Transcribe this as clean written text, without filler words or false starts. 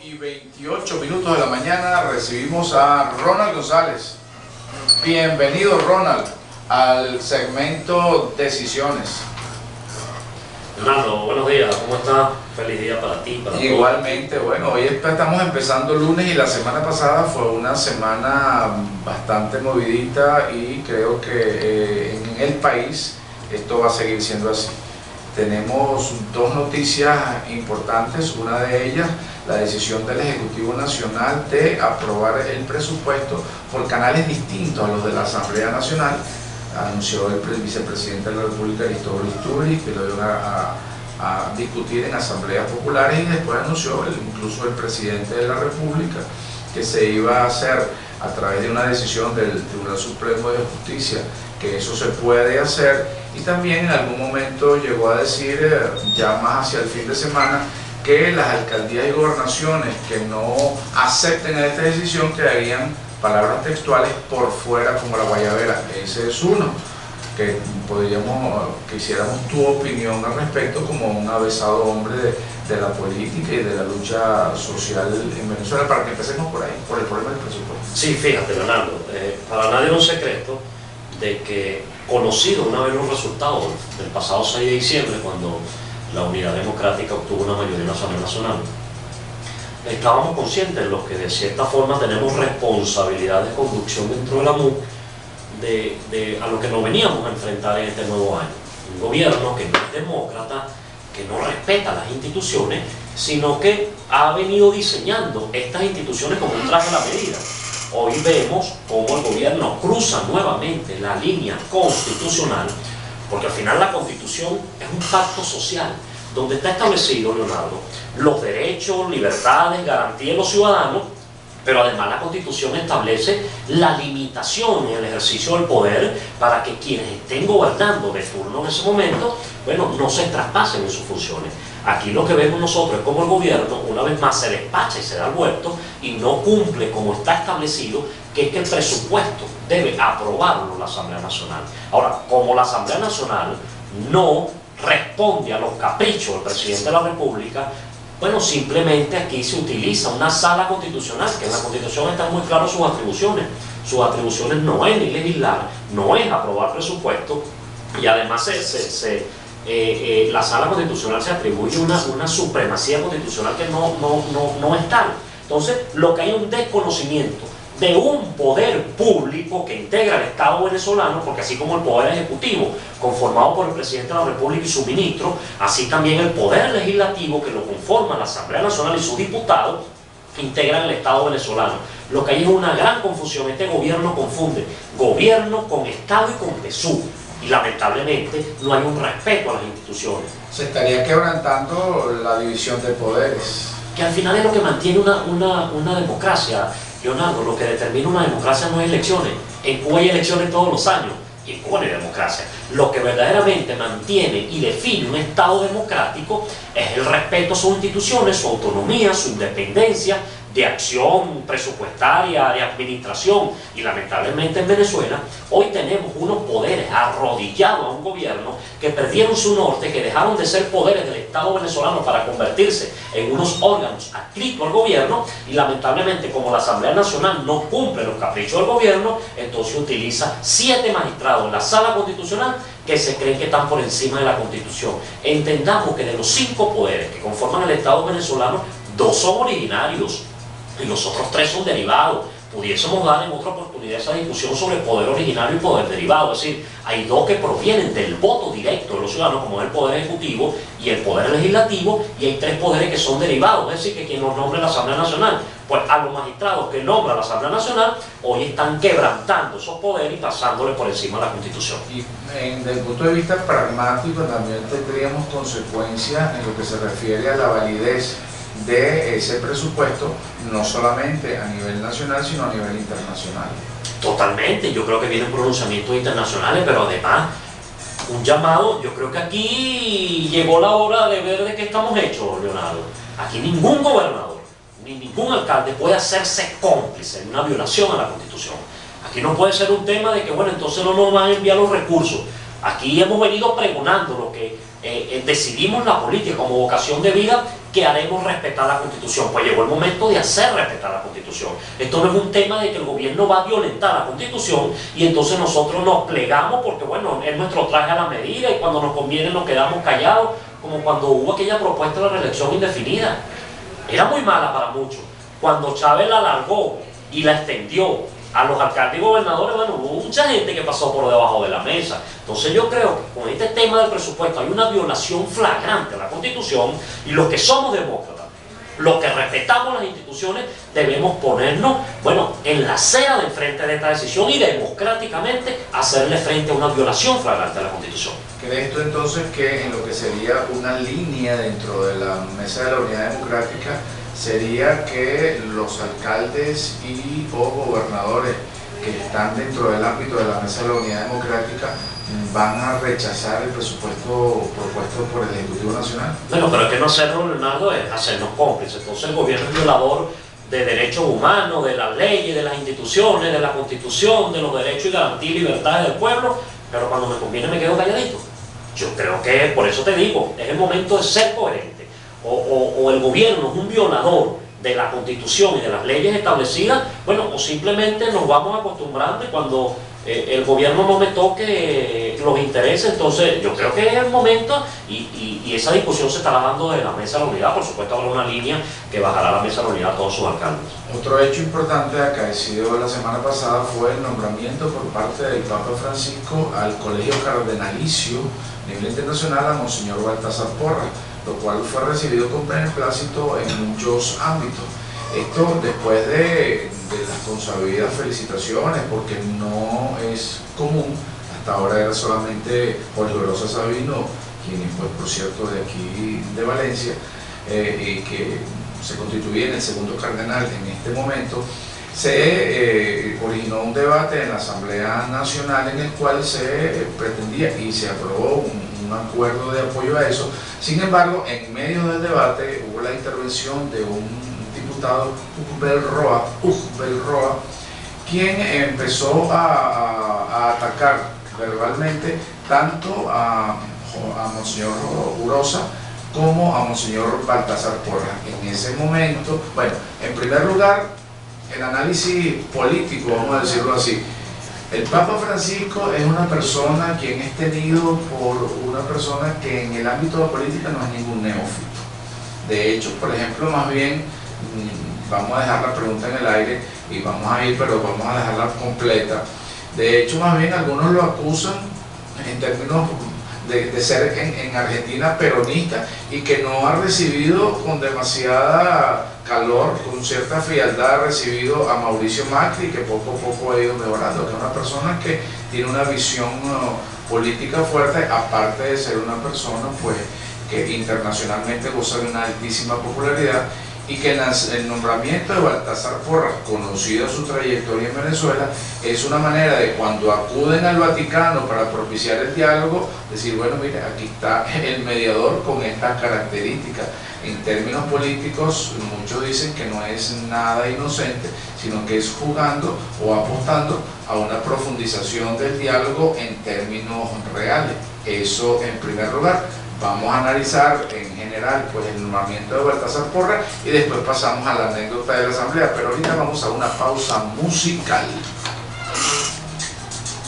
8:28 de la mañana recibimos a Ronald González. Bienvenido, Ronald, al segmento Decisiones. Leonardo, buenos días, ¿cómo estás? Feliz día para ti, para Igualmente, todos. bueno, hoy estamos empezando lunes y la semana pasada fue una semana bastante movidita y creo que en el país esto va a seguir siendo así. Tenemos dos noticias importantes, una de ellas la decisión del Ejecutivo Nacional de aprobar el presupuesto por canales distintos a los de la Asamblea Nacional. Anunció el vicepresidente de la República, Aristóbulo Istúriz, que lo iban a discutir en asambleas populares, y después anunció incluso el presidente de la República que se iba a hacer a través de una decisión del Tribunal Supremo de Justicia, que eso se puede hacer, y también en algún momento llegó a decir, ya más hacia el fin de semana, que las alcaldías y gobernaciones que no acepten esta decisión quedarían, palabras textuales, por fuera como la guayabera. Ese es uno que quisiéramos tu opinión al respecto, como un avesado hombre de la política y de la lucha social en Venezuela, para que empecemos por ahí, por el problema del presupuesto. Sí, fíjate, Leonardo, para nadie es un secreto de que, conocido una vez los resultados del pasado 6 de diciembre, cuando la Unidad Democrática obtuvo una mayoría en la Asamblea Nacional, estábamos conscientes de los que de cierta forma tenemos responsabilidad de conducción dentro de la MUC a lo que nos veníamos a enfrentar en este nuevo año. Un gobierno que no es demócrata, que no respeta las instituciones, sino que ha venido diseñando estas instituciones como un traje a la medida. Hoy vemos cómo el gobierno cruza nuevamente la línea constitucional, porque al final la Constitución es un pacto social, donde está establecido, Leonardo, los derechos, libertades, garantías de los ciudadanos, pero además la Constitución establece la limitación en el ejercicio del poder para que quienes estén gobernando de turno en ese momento, bueno, no se traspasen en sus funciones. Aquí lo que vemos nosotros es como el gobierno, una vez más, se despacha y se da el vuelto y no cumple como está establecido, que es que el presupuesto debe aprobarlo la Asamblea Nacional. Ahora, como la Asamblea Nacional no responde a los caprichos del presidente de la República, bueno, simplemente aquí se utiliza una sala constitucional, que en la Constitución están muy claras sus atribuciones. Sus atribuciones no es ni legislar, no es aprobar presupuesto, y además la sala constitucional se atribuye una supremacía constitucional que no es tal. Entonces, lo que hay es un desconocimiento de un poder público que integra el Estado venezolano, porque así como el poder ejecutivo, conformado por el presidente de la República y su ministro, así también el poder legislativo, que lo conforma la Asamblea Nacional y sus diputados, integran el Estado venezolano. Lo que hay es una gran confusión. Este gobierno confunde gobierno con Estado y con PSUV, y lamentablemente no hay un respeto a las instituciones. Se estaría quebrantando la división de poderes, que al final es lo que mantiene una democracia. Leonardo, lo que determina una democracia no es elecciones. En Cuba hay elecciones todos los años y en Cuba no hay democracia. Lo que verdaderamente mantiene y define un Estado democrático es el respeto a sus instituciones, su autonomía, su independencia de acción presupuestaria, de administración. Y lamentablemente en Venezuela hoy tenemos unos poderes arrodillados a un gobierno que perdieron su norte, que dejaron de ser poderes del Estado venezolano para convertirse en unos órganos adscritos al gobierno, y lamentablemente, como la Asamblea Nacional no cumple los caprichos del gobierno, entonces utiliza 7 magistrados en la sala constitucional que se creen que están por encima de la Constitución. Entendamos que de los 5 poderes que conforman el Estado venezolano, 2 son originarios y los otros 3 son derivados. Pudiésemos dar en otra oportunidad esa discusión sobre poder originario y poder derivado. Es decir, hay 2 que provienen del voto directo de los ciudadanos, como es el poder ejecutivo y el poder legislativo, y hay 3 poderes que son derivados, es decir, que quien los nombra la Asamblea Nacional. Pues a los magistrados que nombra la Asamblea Nacional hoy están quebrantando esos poderes y pasándole por encima a la Constitución. Y desde el punto de vista pragmático también tendríamos consecuencias en lo que se refiere a la validez de ese presupuesto, no solamente a nivel nacional, sino a nivel internacional. Totalmente, yo creo que vienen pronunciamientos internacionales, pero además un llamado. Yo creo que aquí llegó la hora de ver de qué estamos hechos, Leonardo. Aquí ningún gobernador ni ningún alcalde puede hacerse cómplice en una violación a la Constitución. Aquí no puede ser un tema de que, bueno, entonces no nos van a enviar los recursos. Aquí hemos venido pregonando lo que decidimos la política como vocación de vida, que haremos respetar la Constitución. Pues llegó el momento de hacer respetar la Constitución. Esto no es un tema de que el gobierno va a violentar la Constitución y entonces nosotros nos plegamos porque, bueno, es nuestro traje a la medida y cuando nos conviene nos quedamos callados, como cuando hubo aquella propuesta de la reelección indefinida. Era muy mala para muchos. Cuando Chávez la alargó y la extendió a los alcaldes y gobernadores, bueno, hubo mucha gente que pasó por debajo de la mesa. Entonces yo creo que con este tema del presupuesto hay una violación flagrante a la Constitución y los que somos demócratas, los que respetamos las instituciones, debemos ponernos, bueno, en la acera del frente de esta decisión y democráticamente hacerle frente a una violación flagrante a la Constitución. ¿Cree esto entonces que en lo que sería una línea dentro de la Mesa de la Unidad Democrática sería que los alcaldes y o gobernadores que están dentro del ámbito de la Mesa de la Unidad Democrática van a rechazar el presupuesto propuesto por el Ejecutivo Nacional? Bueno, pero es que no hacerlo, Leonardo, es hacernos cómplices. Entonces el gobierno es violador de derechos humanos, de las leyes, de las instituciones, de la Constitución, de los derechos y garantías y libertades del pueblo, pero cuando me conviene me quedo calladito. Yo creo que, por eso te digo, es el momento de ser coherente. O el gobierno es un violador de la Constitución y de las leyes establecidas, bueno, o simplemente nos vamos acostumbrando y cuando el gobierno no me toque los intereses, entonces yo creo que es el momento y esa discusión se estará dando de la Mesa de la Unidad. Por supuesto habrá una línea que bajará a la Mesa de la Unidad a todos sus alcaldes. Otro hecho importante acaecido la semana pasada fue el nombramiento por parte del Papa Francisco al Colegio Cardenalicio a nivel internacional a Monseñor Baltasar Porras, lo cual fue recibido con beneplácito en muchos ámbitos. Esto después de las consabidas felicitaciones, porque no es común, hasta ahora era solamente Jorge Oroza Sabino, quien fue, por cierto, de aquí de Valencia, y que se constituye en el segundo cardenal en este momento. Se originó un debate en la Asamblea Nacional en el cual se pretendía y se aprobó un acuerdo de apoyo a eso. Sin embargo, en medio del debate hubo la intervención de un diputado, Ujbel Roa, quien empezó a atacar verbalmente tanto a Monseñor Urosa como a Monseñor Baltasar Porras. En ese momento, bueno, en primer lugar, el análisis político, vamos a decirlo así. El Papa Francisco es una persona quien es tenido por una persona que en el ámbito de la política no es ningún neófito. De hecho, por ejemplo, más bien, vamos a dejar la pregunta en el aire y vamos a ir, pero vamos a dejarla completa. De hecho, más bien, algunos lo acusan en términos de ser en Argentina peronista y que no ha recibido con demasiada calor, con cierta frialdad, ha recibido a Mauricio Macri, que poco a poco ha ido mejorando, que es una persona que tiene una visión política fuerte, aparte de ser una persona pues que internacionalmente goza de una altísima popularidad, y que el nombramiento de Baltasar Porras, conocido su trayectoria en Venezuela, es una manera de cuando acuden al Vaticano para propiciar el diálogo, decir, bueno, mire, aquí está el mediador con estas características. En términos políticos, muchos dicen que no es nada inocente, sino que es jugando o apostando a una profundización del diálogo en términos reales. Eso en primer lugar. Vamos a analizar en general pues, el nombramiento de Baltasar Porras y después pasamos a la anécdota de la Asamblea, pero ahorita vamos a una pausa musical.